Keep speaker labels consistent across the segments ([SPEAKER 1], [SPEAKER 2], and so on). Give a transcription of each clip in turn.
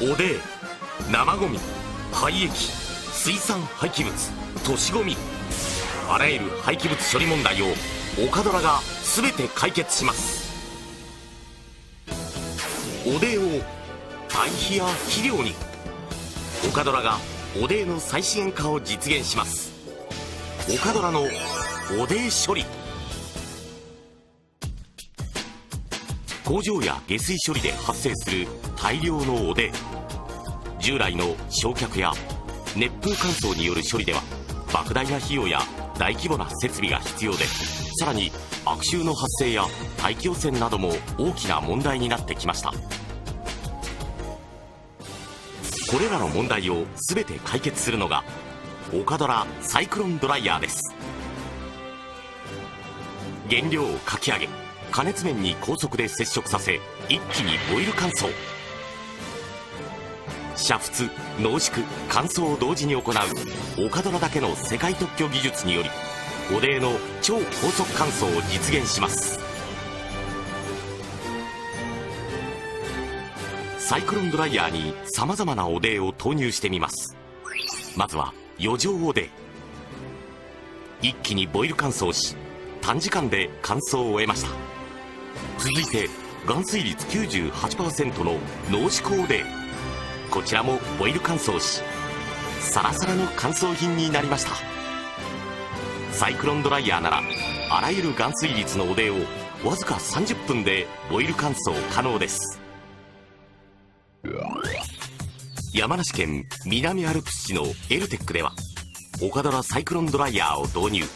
[SPEAKER 1] おで生ゴミ、廃液、水産廃棄物、都市ゴミ、あらゆる廃棄物処理問題を岡ドラが全て解決します。おでを堆肥や肥料に、岡ドラがおでの再資源化を実現します。岡ドラのおで処理。工場や下水処理で発生する大量のおで、従来の焼却や熱風乾燥による処理では莫大な費用や大規模な設備が必要で、さらに悪臭の発生や大気汚染なども大きな問題になってきました。これらの問題を全て解決するのが岡ドラサイクロンドライヤーです。原料をかき上げ、加熱面に高速で接触させ、一気にボイル乾燥。煮沸、濃縮、乾燥を同時に行う岡ドラだけの世界特許技術により、おでの超高速乾燥を実現します。サイクロンドライヤーにさまざまなおでを投入してみます。まずは余剰おで。一気にボイル乾燥し、短時間で乾燥を終えました。続いて含水率 98% の濃縮おで。こちらもボイル乾燥し、サラサラの乾燥品になりました。サイクロンドライヤーならあらゆる含水率のおでをわずか30分でボイル乾燥可能です。山梨県南アルプス市のエルテックでは岡ドラサイクロンドライヤーを導入。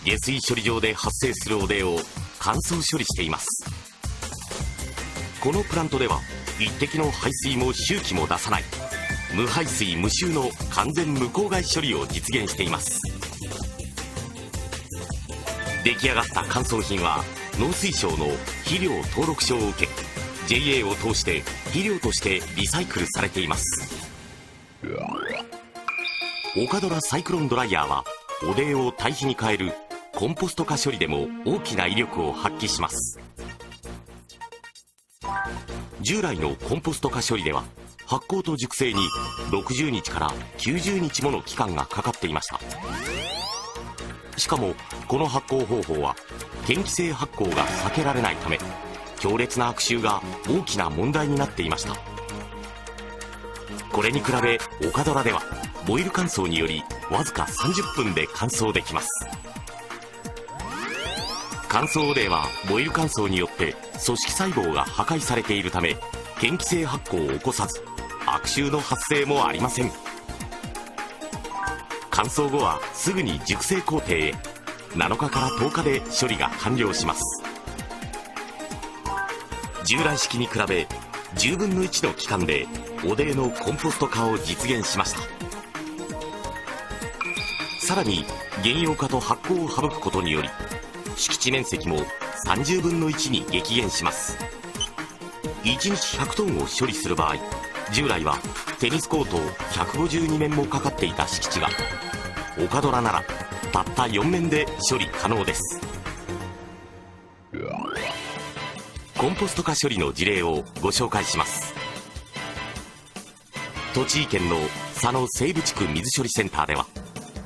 [SPEAKER 1] 下水処理場で発生するおでを乾燥処理しています。このプラントでは一滴の排水も臭気も出さない無排水無臭の完全無公害処理を実現しています。出来上がった乾燥品は農水省の肥料登録証を受け、 JA を通して肥料としてリサイクルされています。岡ドラサイクロンドライヤーはおでを堆肥に変えるコンポスト化処理でも大きな威力を発揮します。従来のコンポスト化処理では発酵と熟成に60日から90日もの期間がかかっていました。しかもこの発酵方法は嫌気性発酵が避けられないため、強烈な悪臭が大きな問題になっていました。これに比べ岡ドラではボイル乾燥によりわずか30分で乾燥できます。乾燥おではボイル乾燥によって組織細胞が破壊されているため、嫌気性発酵を起こさず悪臭の発生もありません。乾燥後はすぐに熟成工程へ。7日から10日で処理が完了します。従来式に比べ10分の1の期間でおでのコンポスト化を実現しました。さらに原養化と発酵を省くことにより敷地面積も30分の1に激減します。1日100トンを処理する場合、従来はテニスコート152面もかかっていた敷地が岡ドラならたった4面で処理可能です。コンポスト化処理の事例をご紹介します。栃木県の佐野西部地区水処理センターでは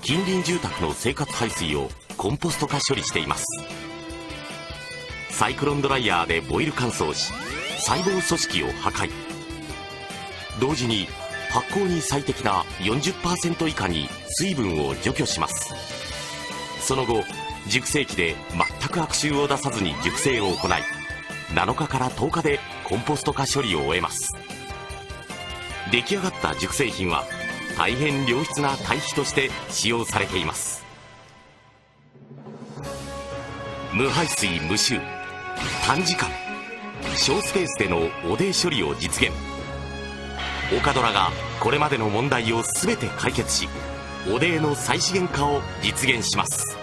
[SPEAKER 1] 近隣住宅の生活排水をコンポスト化処理しています。サイクロンドライヤーでボイル乾燥し、細胞組織を破壊。同時に発酵に最適な 40% 以下に水分を除去します。その後熟成機で全く悪臭を出さずに熟成を行い、7日から10日でコンポスト化処理を終えます。出来上がった熟成品は大変良質な堆肥として使用されています。無排水無臭、短時間小スペースでのおで処理を実現。岡ドラがこれまでの問題を全て解決し、おでの再資源化を実現します。